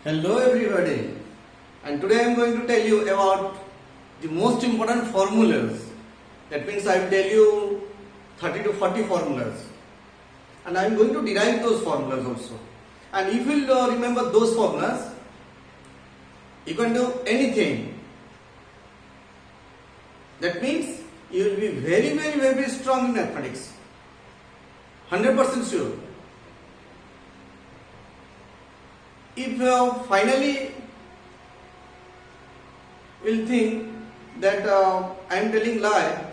Hello everybody, and today I am going to tell you about the most important formulas. That means I will tell you 30 to 40 formulas, and I am going to derive those formulas also. And if you will remember those formulas, you can do anything. That means you will be very strong in mathematics. 100% sure. If finally will think that I am telling lie,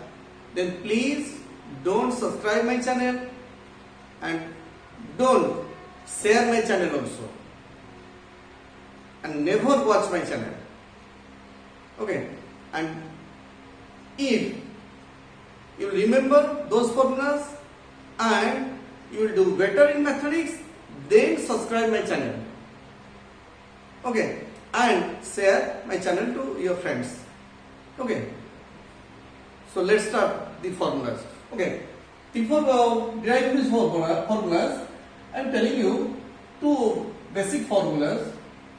then please don't subscribe my channel and don't share my channel also, and never watch my channel. Okay, and if you remember those formulas and you will do better in mathematics, then subscribe my channel. Okay, and share my channel to your friends. Okay, so let's start the formulas. Okay, before deriving these formulas, I am telling you two basic formulas,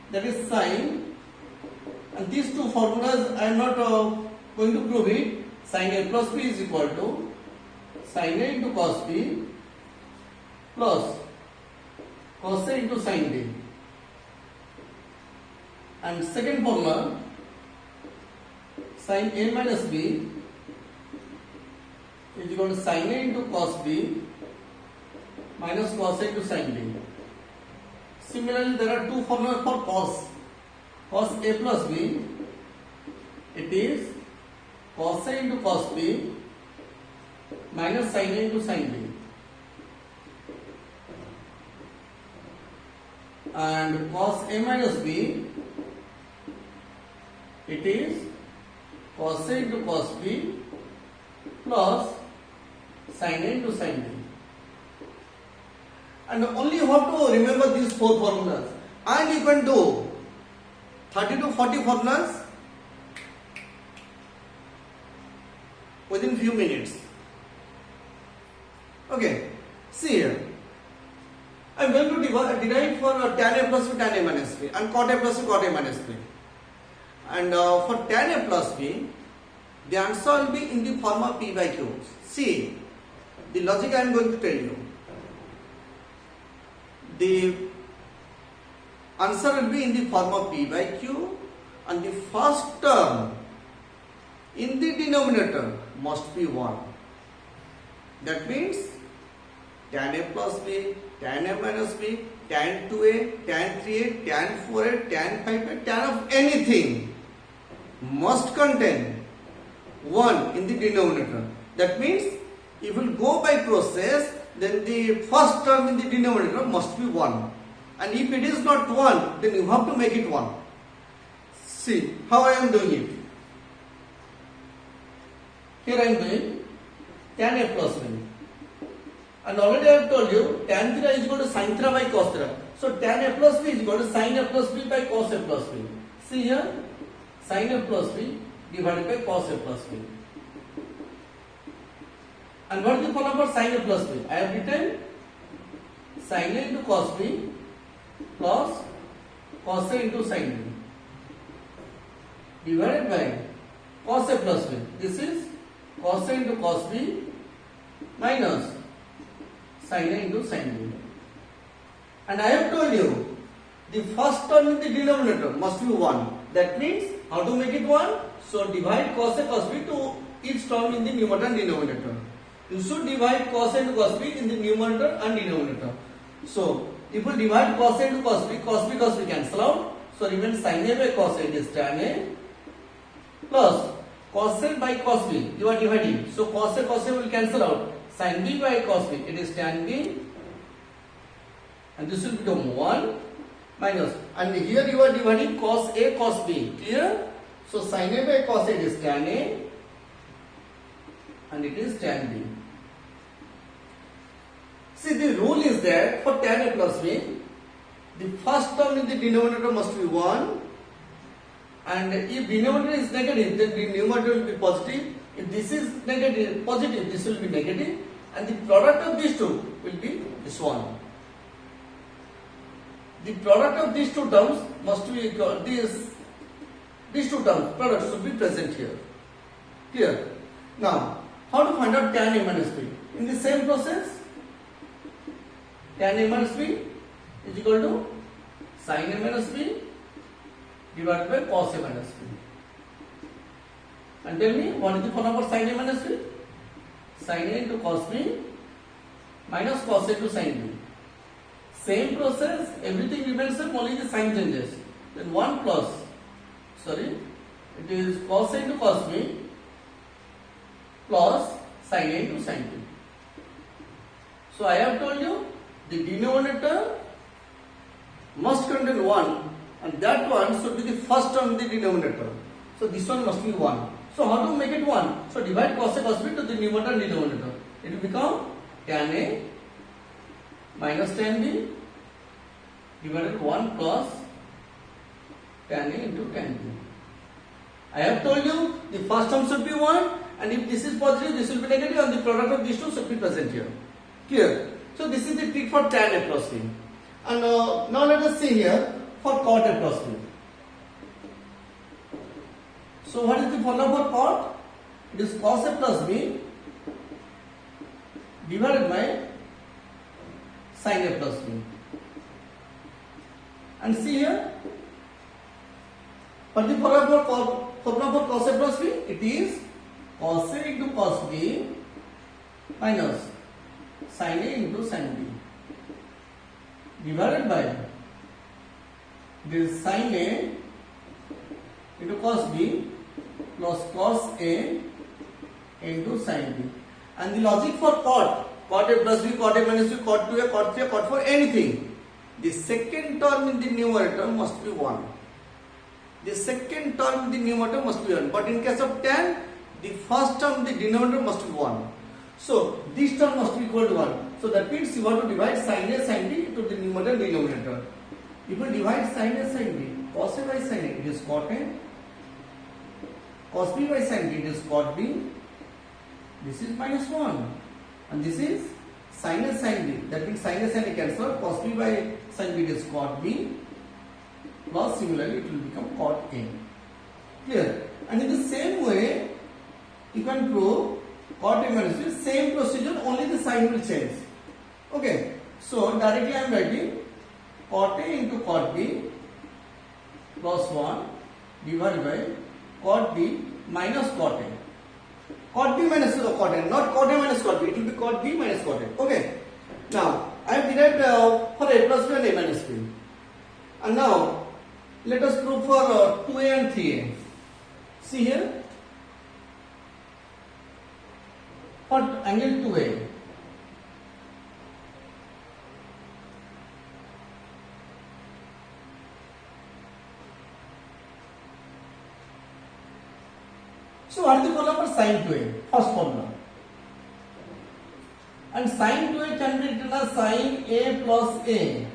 that is sine, and these two formulas I am not going to prove it. Sine A plus B is equal to sine A into cos B plus cos A into sine B. And second formula, sin A minus B is equal to sin A into cos B minus cos A into sin B. Similarly, there are two formulas for cos. Cos A plus B, it is cos A into cos B minus sin A into sin B. And cos A minus B, it is cos A into cos B plus sin A into sin B. And only you have to remember these four formulas, and you can do 30 to 40 formulas within few minutes. Okay, see here. I am going to derive for tan A plus B, tan A minus B, and cot A plus B, cot A minus B. And for tan A plus B, the answer will be in the form of P by Q. See, the logic I am going to tell you. The answer will be in the form of P by Q, and the first term in the denominator must be 1. That means tan A plus B, tan A minus B, tan 2A, tan 3A, tan 4A, tan 5A, tan of anything must contain 1 in the denominator. That means if you go by process, then the first term in the denominator must be 1. And if it is not 1, then you have to make it 1. See how I am doing it. Here I am doing tan A plus B. And already I have told you tan theta is equal to sin theta by cos theta. So tan A plus B is equal to sin A plus B by cos A plus B. See here, sin A plus B divided by cos A plus B. And what is the formula for sin A plus B? I have written sin A into cos B plus cos A into sin B divided by cos A plus B. This is cos A into cos B minus sin A into sin B. And I have told you the first term in the denominator must be 1. That means how to make it 1? So divide cos A cos B to each term in the numerator and denominator. You should divide cos A into cos B in the numerator and denominator. So if you divide cos A into cos B cancel out. So remains sin A by cos A, it is tan A plus cos A by cos B. You are dividing. So cos A will cancel out. Sin B by cos B, it is tan B, and this will become 1 minus, and here you are dividing cos A cos B. Clear? So sin A by cos A is tan A, and it is tan B. See, the rule is that for tan A plus B, the first term in the denominator must be 1, and if denominator is negative, then the numerator will be positive. If this is negative, positive, this will be negative, and the product of these two will be this one. the product of these two terms must be equal. These two terms product should be present here. Clear? Now, how to find out tan A minus B? In the same process, tan A minus B is equal to sin A minus B divided by cos A minus B. And tell me, what is the formula for sin A minus B? Sin A into cos B minus cos A into sin B. Same process, everything remains same, only the sign changes. Then 1 plus, it is cos A into cos B plus sin A into sin B. So I have told you the denominator must contain 1 and that one should be the first term in the denominator. So this one must be 1. So how to make it 1? So divide cos A cos B to the numerator and denominator. It will become tan A minus tan B divided 1 plus tan A into tan B. I have told you the first term should be 1 and if this is positive, this will be negative and the product of these two should be present here. Clear? So this is the trick for tan A plus B. And now let us see here for cot A plus B. So what is the formula for cot? It is cos A plus B divided by sin A plus B. And see here, what is the formula for cos A plus B? It is cos A into cos B minus sin A into sin B divided by this sin A into cos B plus cos A into sin B. And the logic for cot A plus B, cot A minus B, cot 2A, cot 3A, cot 4, anything. The second term in the numerator must be 1. The second term in the numerator must be 1. But in case of tan, the first term in the denominator must be 1. So this term must be equal to 1. So that means you have to divide sin A sin B to the numerator and denominator. If you divide sin A sin B, cos A by sin A, it is cot A. Cos B by sin B, it is cot B. This is minus 1. And this is sin A sin B. That means sin A sin A cancel. Cos B by sin B, it is cot B. Plus similarly, it will become cot A. Clear? And in the same way, you can prove cot A minus B. Same procedure, only the sign will change. Okay. So directly I am writing cot A into cot B plus 1 divided by cot B minus cot A. Cot B minus cot A, not cot A minus cot B. It will be cot B minus cot A. Okay. Now I have derived for A plus B and A minus B. And now let us prove for 2A and 3A. See here. For angle 2A, so what is the formula for sin 2A? First formula. And sin 2A can be written as sin A plus A.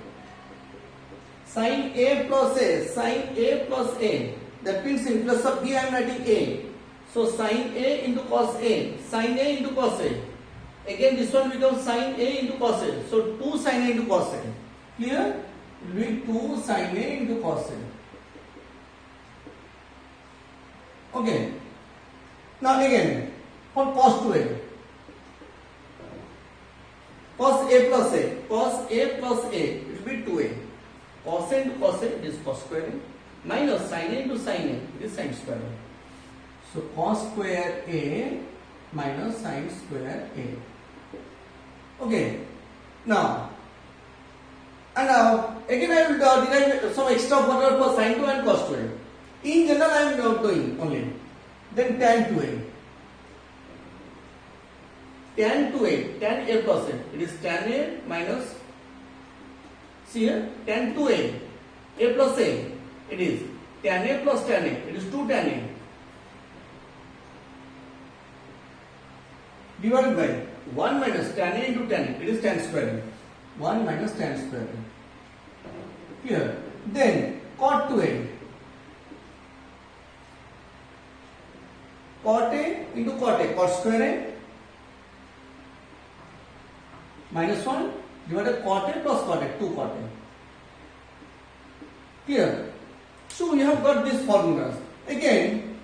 Sin A plus A. Sin A plus A. That means in place of B I am writing A. So sin A into cos A. Sin A into cos A. Again this one becomes sin A into cos A. So 2 sin A into cos A. Clear? It will be 2 sin A into cos A. Okay. Now again, for cos 2A. Cos A plus A. Cos A plus A. It will be 2A. Cos A into cos A, it is cos square A. Minus sin A into sin A, it is sin square A. So cos square A minus sin square A. Okay. Now, and again I will derive some extra formula for sin 2 and cos 2A. In general I am doing only. Then tan 2A. Tan 2A, tan A plus A. It is tan A minus, see here, tan 2A, A plus A. It is tan A plus tan A. It is 2 tan A. Divided by 1 minus tan A into tan A. It is tan square A. 1 minus tan square A. Here. Then cot 2A. Cot A into cot A. Cot square A. Minus 1 divided cot A plus cot A. 2 cot A. Clear? So we have got these formulas. Again,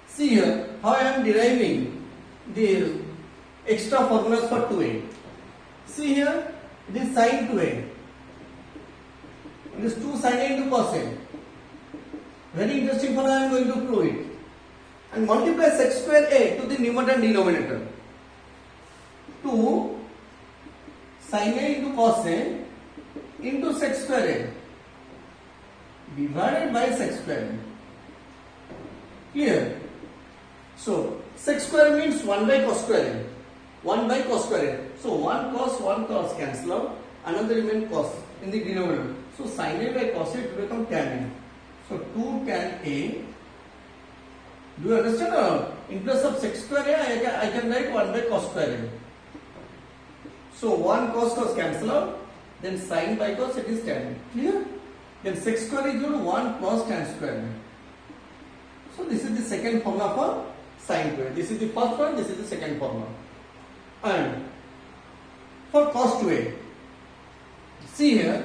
see here how I am deriving the extra formulas for 2a. See here, it is sin 2a. It is 2 sin a into cos a. Very interesting formula, I am going to prove it. And multiply sec square a to the numerator and denominator. 2 sin a into cos a into sec square a divided by sec square a. Clear? So sec square means 1 by cos square a. 1 by cos square a. So 1 cos cancel out. Another remain cos in the denominator. So sin a by cos a it will become tan a. So 2 tan a. Do you understand? In place of sec square a, I can write 1 by cos square a. So 1 cos cancel out. Then sin by cos it is tan. Clear? Then sec square is equal to 1 cos tan square. So this is the second formula for sin 2a. This is the first one, this is the second formula. And for cos 2a, see here,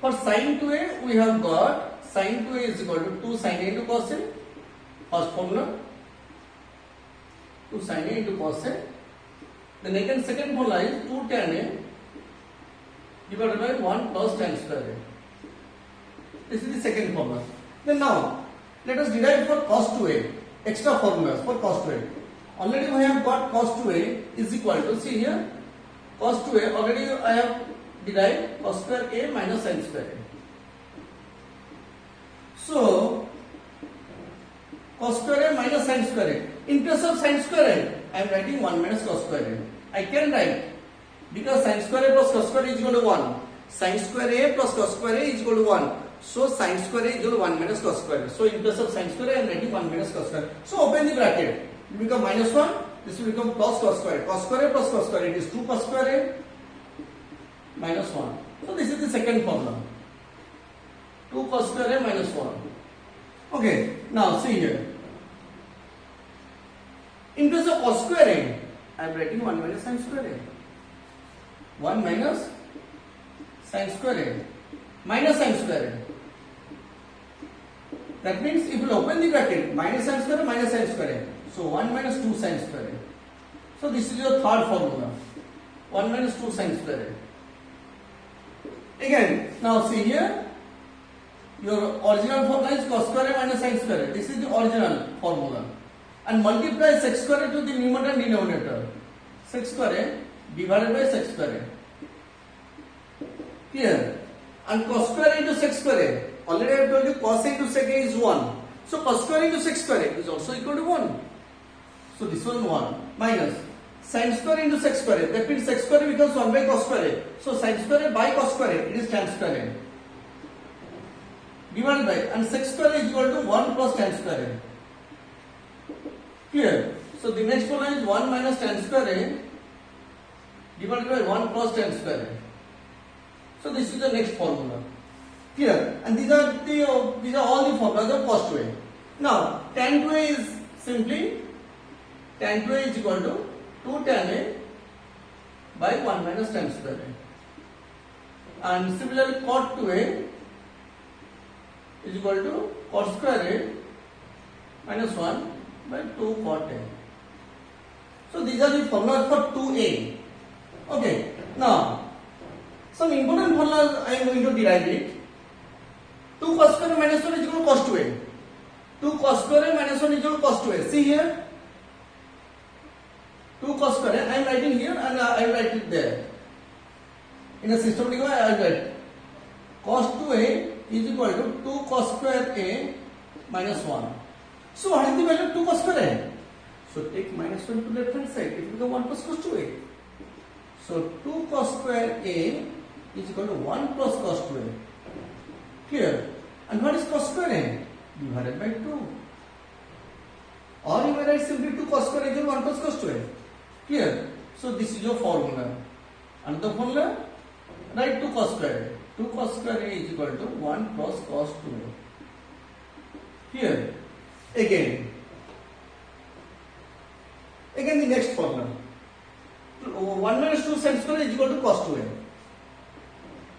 for sin 2a we have got sin 2a is equal to 2 sin a into cos a. First formula, 2 sin a into cos a. Then again second formula is 2 tan a divided by 1 cos tan square a. This is the second formula. Then now, let us derive for cos 2a, extra formulas for cos 2a. Already we have got cos 2a is equal to, see here, cos 2a, already I have derived cos square a minus sin square a. So, cos square a minus sin square a. In place of sin square a, I am writing 1 minus cos square a. I can write, because sin square a plus cos square a is equal to 1. Sin square a plus cos square a is equal to 1. So sin square a is equal to 1 minus cos square a. So in place of sin square a, I am writing 1 minus cos square a. So open the bracket. It will become minus 1. This will become plus cos square a. Cos square a plus cos square a. It is 2 cos square a minus 1. So this is the second formula. 2 cos square a minus 1. Okay. Now see here. In place of cos square a, I am writing 1 minus sin square a. 1 minus sin square a minus sin square a. That means if you open the bracket, minus sin square a minus sin square a. So 1 minus 2 sin square a. So this is your third formula. 1 minus 2 sin square a. Again, now see here, your original formula is cos square a minus sin square a. This is the original formula. And multiply sec square a to the numerator and denominator. Sec square a divided by sec square a. Clear? And cos square a into sec square a. Already I have told you cos a into sec a is 1. So cos square into sec square a is also equal to 1. So this one 1 minus sin square into sec square a. That means sec square a becomes 1 by cos square a. So sin square a by cos square a, it is tan square a. Divided by, and sec square a is equal to 1 plus tan square a. Clear? So the next one is 1 minus tan square a divided by 1 plus tan square a. So this is the next formula. Clear? And these are all the formulas of cos 2a. Now tan 2a is simply tan 2a is equal to 2 tan a by 1 minus tan square a. And similarly cot 2a is equal to cot square a minus 1 by 2 cot a. So these are the formulas for 2a. Okay. Now some important formulas I am going to derive it. 2 cos square a minus 1 is equal to cos 2a. 2 cos square a minus 1 is equal to cos 2a. See here. 2 cos square a, I am writing here and I will write it there. In a systematic way I will write cos 2a is equal to 2 cos square a minus 1. So what is the value of 2 cos square a? So take minus 1 to the left hand side. It will become 1 plus cos 2a. So 2 cos square a is equal to 1 plus cos 2a. Clear? And what is cos square a? Divided by 2. Or you may write simply 2 cos square a is equal to 1 plus cos 2a. Clear? So this is your formula. Another formula, write 2 cos square a. 2 cos square a is equal to 1 plus cos 2a. Clear? Again the next formula. 1 minus 2 sin square is equal to cos 2a.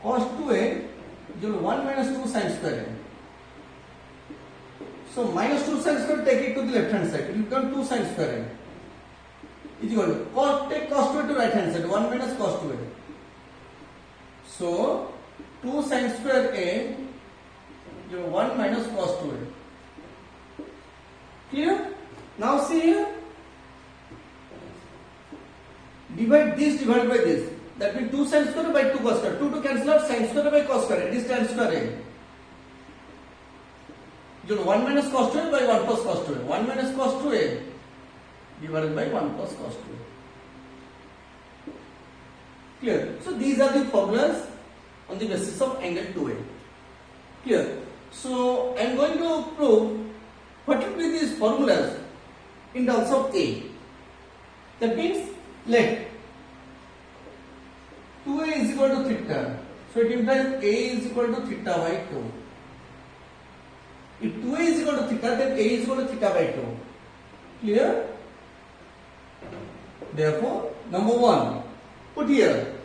Cos 2a equal to 1 minus 2 sin square a. So minus 2 sin square, take it to the left hand side. It will become 2 sin square a is equal to cos, take cos 2a to right hand side, 1 minus cos 2a. So 2 sin square a, you 1 minus cos 2a. Clear? Now see here. Divide this divided by this. That means 2 sin square by 2 cos square. 2 to cancel out, sin square by cos square. It is tan square a. You know 1 minus cos 2a by 1 plus cos 2a. 1 minus cos 2a divided by 1 plus cos 2a. Clear? So these are the formulas on the basis of angle 2a. Clear? So I am going to prove what will be these formulas in terms of a. That means let 2a is equal to theta. So it implies a is equal to theta by 2. If 2a is equal to theta, then a is equal to theta by 2. Clear? Therefore, number 1, put here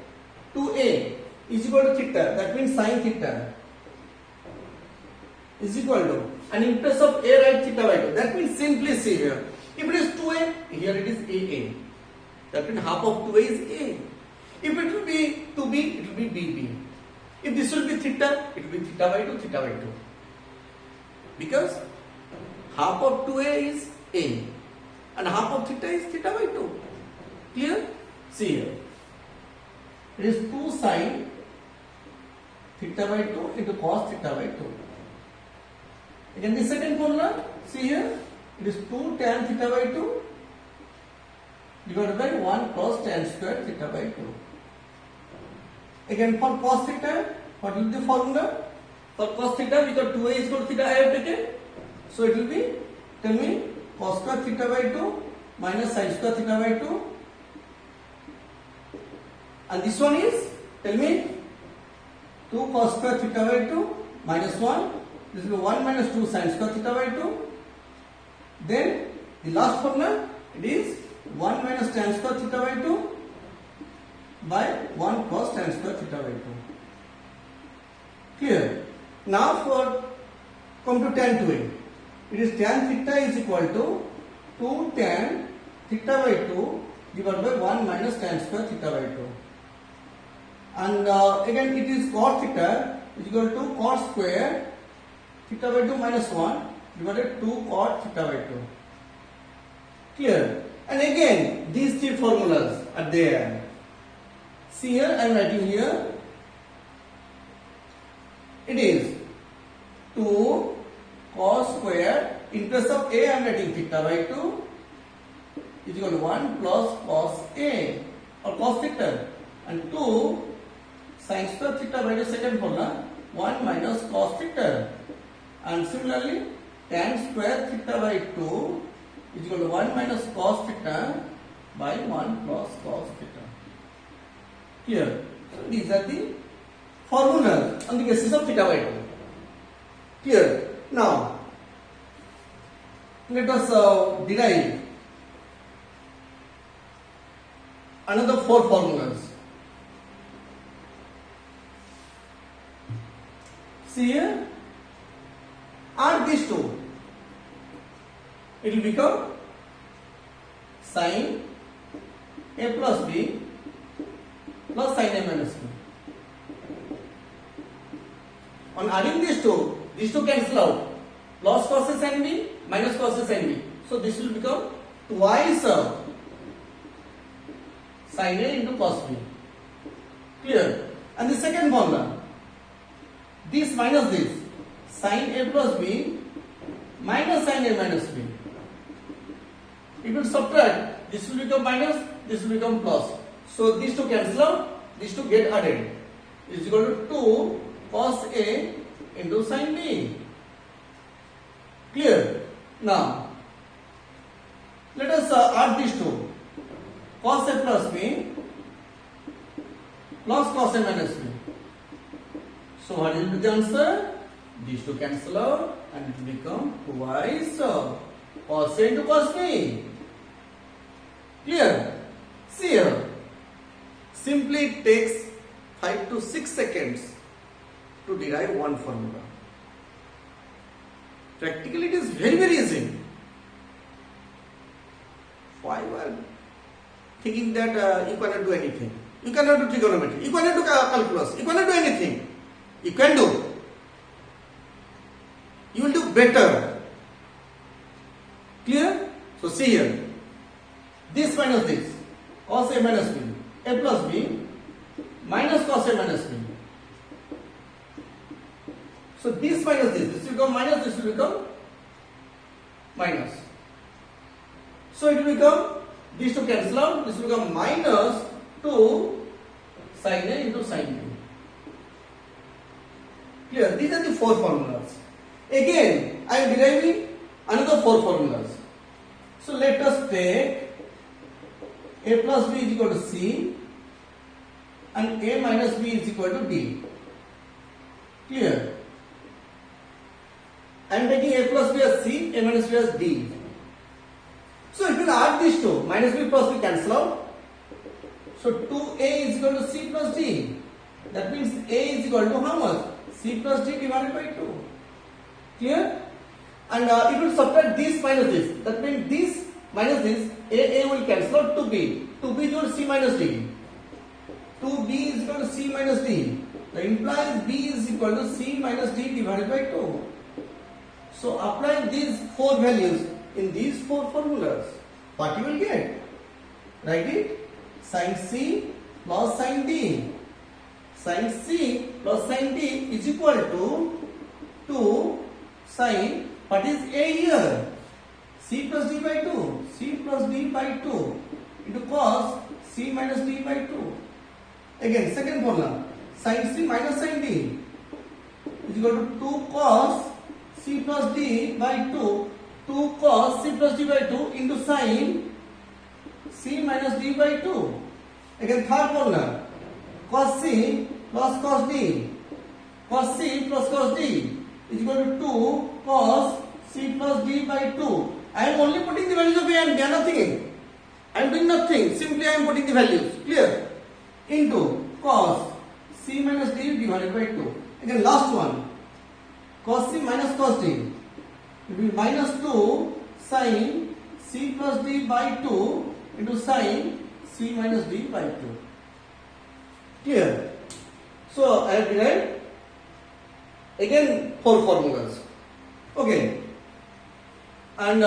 2a is equal to theta. That means sin theta is equal to, and in place of a write theta by 2. That means simply see here. If it is 2a, here it is aa. That means half of 2a is a. If it will be 2b, it will be bb. If this will be theta, it will be theta by 2, theta by 2. Because half of 2a is a and half of theta is theta by 2. Clear? See here. It is 2 sin theta by 2 into cos theta by 2. Again the second formula, see here. It is 2 tan theta by 2 divided by 1 cos tan square theta by 2. Again for cos theta, what will be the formula? For cos theta, because 2a is equal to theta I have taken. So it will be, tell me, cos square theta by 2 minus sin square theta by 2. And this one is, tell me, 2 cos square theta by 2 minus 1. This will be 1 minus 2 sin square theta by 2. Then the last formula, it is 1 minus tan square theta by 2 by 1 cos tan square theta by 2. Clear? Now for come to tan 2a. It is tan theta is equal to 2 tan theta by 2 divided by 1 minus tan square theta by 2. And again it is cot theta is equal to cot square theta by 2 minus 1 divided 2 cot theta by 2. Clear? And again these three formulas are there. See here, I am writing here. It is 2 cos square, in place of a I am writing theta by 2 is equal to 1 plus cos a or cos theta, and 2 sin square theta by the second formula 1 minus cos theta, and similarly tan square theta by 2 is equal to 1 minus cos theta by 1 plus cos theta. Here, so these are the formulas on the basis of theta by 2. Clear? Now, let us derive another 4 formulas. See here, add these two. It will become sin a plus b plus sin a minus b. On adding these two cancel out. Plus cos a sin b minus cos a sin b. So this will become twice sin a into cos b. Clear? And the second formula, this minus this, sin a plus b minus sin a minus b. If you subtract, this will become minus, this will become plus. So these two cancel out, these two get added. Is equal to 2 cos a into sin b. Clear? Now, let us add these two. Cos a plus b plus cos a minus b. So what will be the answer? These two cancel out and it will become twice cos a into cos b. Clear? See here. Simply it takes 5 to 6 seconds to derive one formula. Practically it is very easy. Why you are thinking that you cannot do anything? You cannot do trigonometry, you cannot do calculus, you cannot do anything. You can do. You will do better. Clear? So see here. This minus this. Cos A minus B. A plus B minus cos A minus B. So this minus this. This will become minus, this will become minus. So it will become, these two cancel out, this will become minus 2 sin A into sin B. Clear? These are the 4 formulas. Again, I am deriving another 4 formulas. So let us take A plus B is equal to C and A minus B is equal to D. Clear? I am taking A plus B as C, A minus B as D. So if you add these two, minus B plus B cancel out. So 2A is equal to C plus D. That means A is equal to how much? C plus D divided by 2. Clear? And if you subtract this minus this, that means this minus this, A will cancel out 2B. 2B is equal to C minus D. 2B is equal to C minus D. That implies B is equal to C minus D divided by 2. So apply these 4 values in these 4 formulas. What you will get? Write it. Sin C plus sin D. Sin C plus sin D is equal to 2 sin, what is A here? C plus D by 2. C plus D by 2 into cos C minus D by 2. Again, second formula. Sin C minus sin D is equal to 2 cos C plus D by 2. 2 cos C plus D by 2 into sin C minus D by 2. Again, third formula. Cos C plus cos D. Cos C plus cos D is equal to 2 cos C plus D by 2. I am only putting the values of A and they are nothing. I am doing nothing. Simply I am putting the values. Clear? Into cos C minus D divided by 2. Again, last one. Cos C minus cos D. It will be minus 2 sin C plus D by 2 into sin C minus D by 2. Clear? So I have derived again 4 formulas. Okay. And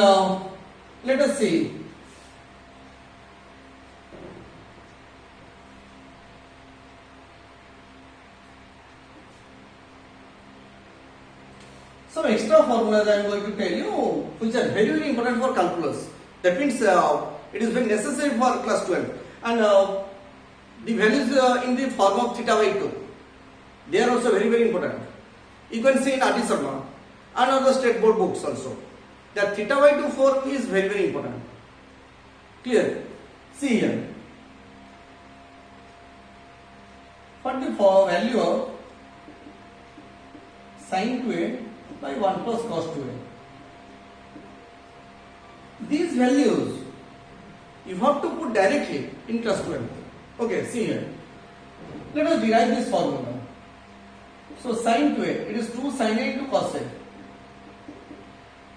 let us see. Some extra formulas I am going to tell you which are very important for calculus. That means it is very necessary for class 12. And the values in the form of theta by 2. They are also very important. You can see in Adi Sharma and other state board books also that theta by 2 form is very important. Clear? See here. What the value of sin 2a by 1 plus cos 2a. These values you have to put directly in class 12. Okay, see here. Let us derive this formula. So sin 2a, it is 2 sin a into cos a.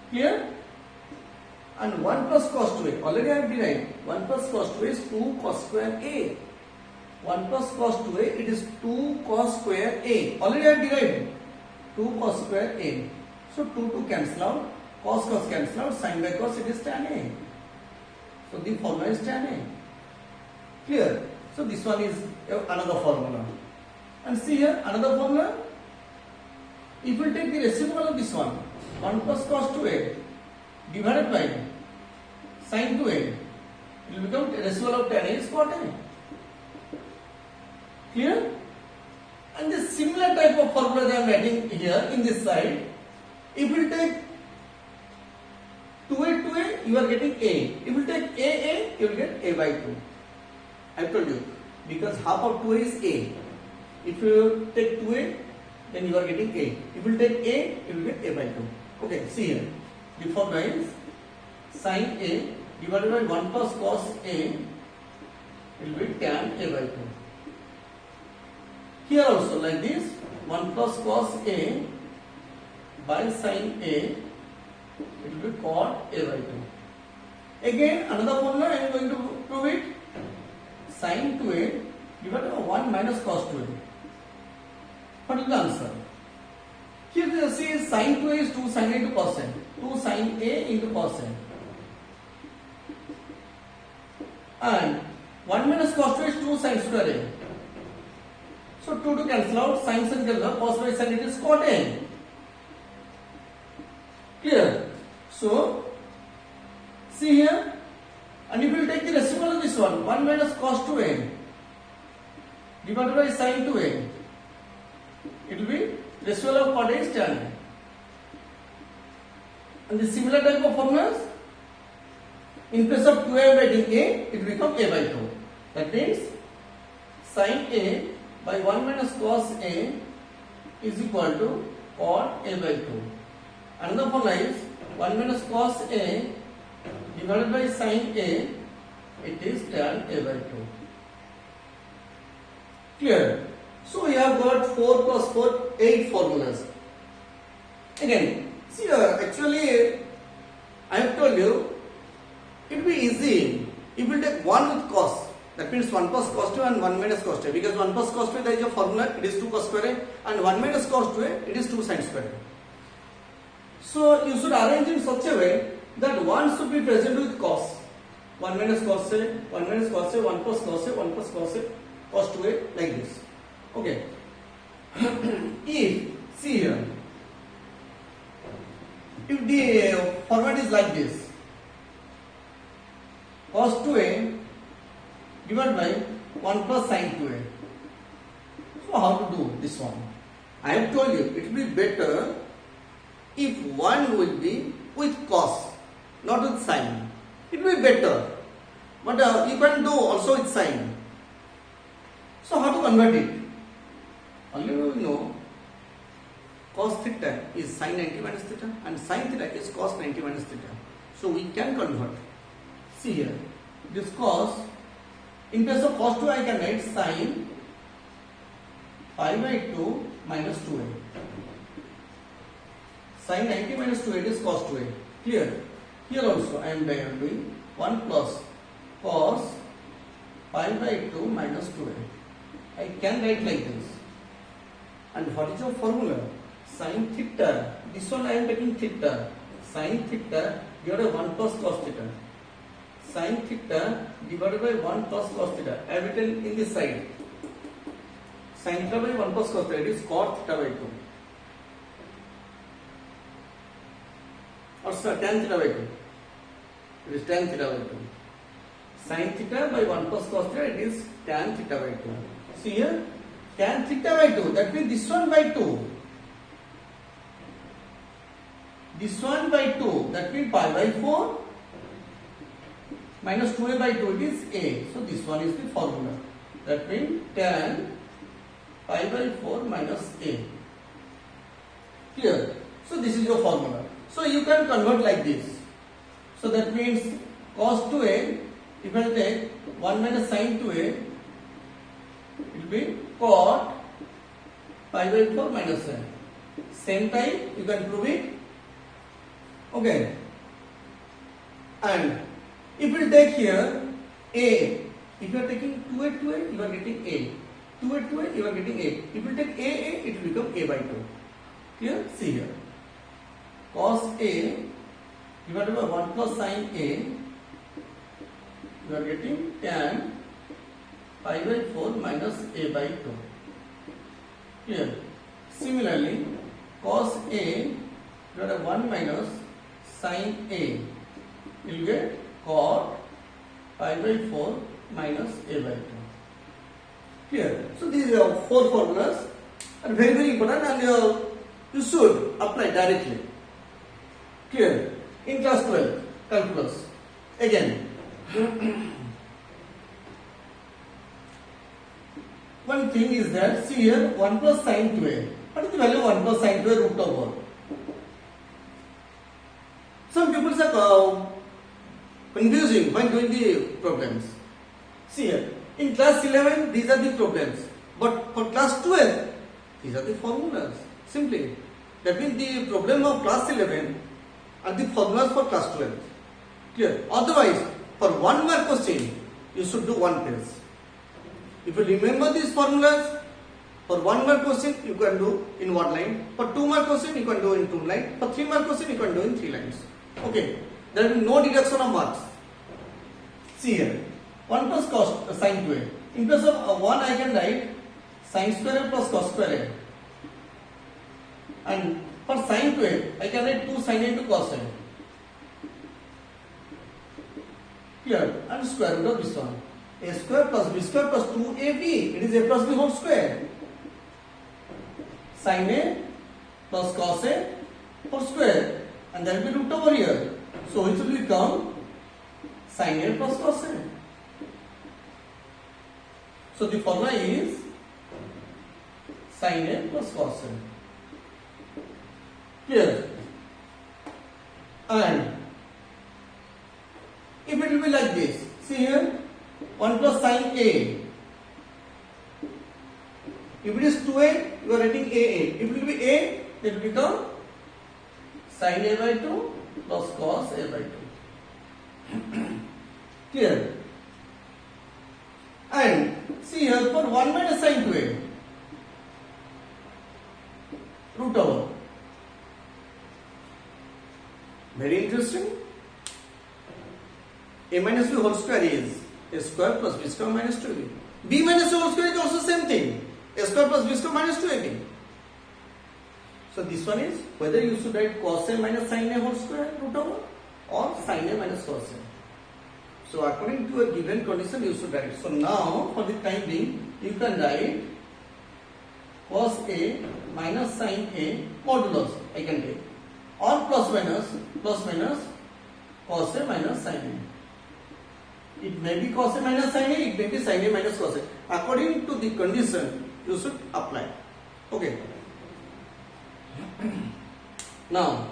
Clear? And 1 plus cos 2a, already I have derived. 1 plus cos 2a is 2 cos square a. 1 plus cos 2a, it is 2 cos square a. Already I have derived. 2 cos square a. So 2 cancel out. Cos cancel out. Sin by cos, it is tan a. So the formula is tan a. Clear? So this one is another formula. And see here, another formula. If we take the reciprocal of this one, 1 plus cos 2a divided by sin 2a, it will become reciprocal of tan a is cot a. Clear? And the similar type of formula I am writing here in this side. If we take 2a, you are getting a. If you take a, you will get a by 2. I told you, because half of 2a is a. If you take 2a, then you are getting a. If you take a, you will get a by 2. Okay, see here. The formula is sin a divided by 1 plus cos a will be tan a by 2. Here also like this, 1 plus cos A by sin A, it will be cot A by 2. Again another formula I am going to prove it. Sin 2A divided by 1 minus cos 2A. What is the answer? Here you see sin 2A is 2 sin A into cos A. 2 sin A into cos A. And 1 minus cos 2 is 2 sin square A. So 2 to cancel out, sin sin cancel out, cos by sin it is cot A. Clear? So see here, and if you take the reciprocal of this one, 1 minus cos 2A divided by sin 2A, it will be reciprocal of cot A is tan A. And the similar type of formulas, in place of 2A dividing A, it will become A by 2. That means sin A by 1 minus cos A is equal to cot A by 2. Another formula is 1 minus cos A divided by sin A, it is tan A by 2. Clear? So we have got 4 plus 4, 8 formulas. Again, see actually I have told you it will be easy if you take 1 with cos. That means 1 plus cos 2 and 1 minus cos 2. Because 1 plus cos 2 there is a formula, it is 2 cos square A, and 1 minus cos 2 it is 2 sin square A. So you should arrange in such a way that 1 should be present with cos. 1 minus cos A, 1 minus cos A, 1 plus cos A, 1 plus cos A, cos 2A, like this. Okay. If, see here, if the format is like this, cos 2A divided by 1 plus sin 2A. So how to do this one? I have told you it will be better if 1 will be with cos, not with sin. It will be better. But you can do also with sin. So how to convert it? Only we know cos theta is sin 90 minus theta and sin theta is cos 90 minus theta. So we can convert. See here, this cos, in place of cos 2 I can write sin pi by 2 minus 2a. Sin 90 minus 2a is cos 2a. Clear? Here also I am doing 1 plus cos pi by 2 minus 2a. I can write like this. And what is your formula? Sin theta. This one I am taking theta. Sin theta divided by 1 plus cos theta. Sin theta divided by 1 plus cos theta. I have written in this side. Sin theta by 1 plus cos theta. It is cot theta by 2. Or tan theta by 2. It is tan theta by 2. Sin theta by 1 plus cos theta. It is tan theta by 2. See here, tan theta by 2, that means this one by 2. This one by 2, that means pi by 4 minus 2a by 2, it is a. So this one is the formula. That means tan pi by 4 minus a. Clear? So this is your formula. So you can convert like this. So that means cos 2a, if I take 1 minus sin 2a, it will be cot pi by 4 minus a. Same time you can prove it. Okay. And if you take here a, if you are taking 2a 2a, you are getting a. 2a 2a, you are getting a. If you take a, it will become a by 2. Clear? See here. Cos a divided by 1 plus sin a, you are getting tan pi by 4 minus a by 2. Clear? Similarly, cos a divided by 1 minus sin a, you will get cot pi by 4 minus a by 2. Clear? So these are 4 formulas are very very important, and you should apply directly. Clear? In class 12, calculus. Again, one thing is that, see here, 1 plus sin 2a. What is the value of 1 plus sin 2a root of 1? Some people are confusing when doing the problems. See here, in class 11, these are the problems. But for class 12, these are the formulas. Simply. That means the problem of class 11 are the formulas for class 12. Clear? Otherwise, for 1 mark question, you should do one page. If you remember these formulas, for 1 mark question, you can do in 1 line. For 2 mark question, you can do in 2 lines. For 3 mark question, you can do in 3 lines. Okay. There will be no deduction of marks. See here, 1 plus cos sin 2a. In place of 1, I can write sin square a plus cos square a. And for sin 2a, I can write 2 sin a into cos a. Here, and square root of this one. A square plus b square plus 2ab. It is a plus b whole square. Sin a plus cos a whole square. And there will be root over here. So it will become sin a plus cos a. So the formula is sin a plus cos a. Clear? And if it will be like this, see here, 1 plus sin a. If it is 2a, you are writing aa. If it will be a, it will become sin a by 2 plus cos a by 2. Clear? And see here, for 1 minus sin 2a, root over. Very interesting. A minus b whole square is a square plus b square minus 2ab. B minus a whole square is also same thing. A square plus b square minus 2ab. So this one is whether you should write cos a minus sin a whole square root over or sin a minus cos a. So according to a given condition you should write. So now for the time being you can write cos a minus sin a modulus I can take, or plus minus cos a minus sin a. It may be cos a minus sin a, it may be sin a minus cos a. According to the condition, you should apply. Okay. Now,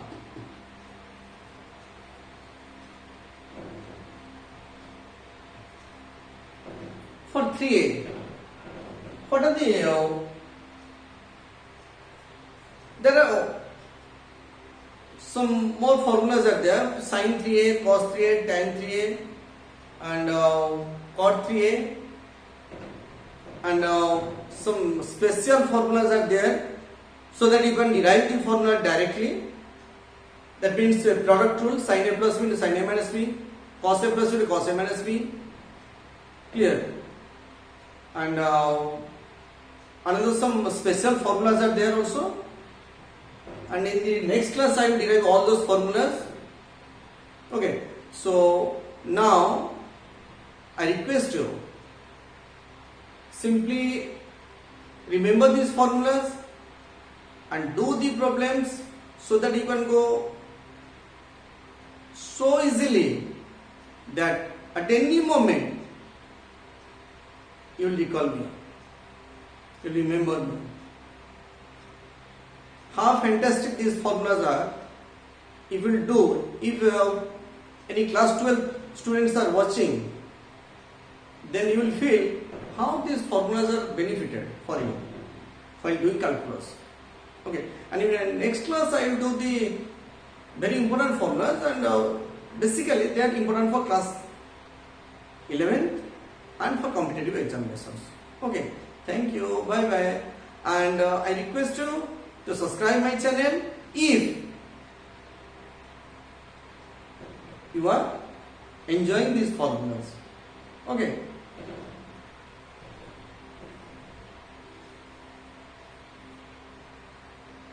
for 3a, what are the there are some more formulas are there: sin 3a, cos 3a, tan 3a, and cot 3a, and some special formulas are there so that you can derive the formula directly. That means product rule: sin a plus b into sin a minus b, cos a plus b into cos a minus b. Clear? And another some special formulas are there also. And in the next class I will derive all those formulas. Okay. So now I request you, simply remember these formulas and do the problems so that you can go so easily that at any moment you will recall me, you will remember me. How fantastic these formulas are. If you will do, if any class 12 students are watching, then you will feel how these formulas are benefited for you while doing calculus. Okay, and in the next class I will do the very important formulas, and basically they are important for class 11 and for competitive examinations. Okay, thank you, bye bye, and I request you to subscribe my channel if you are enjoying these formulas. Okay.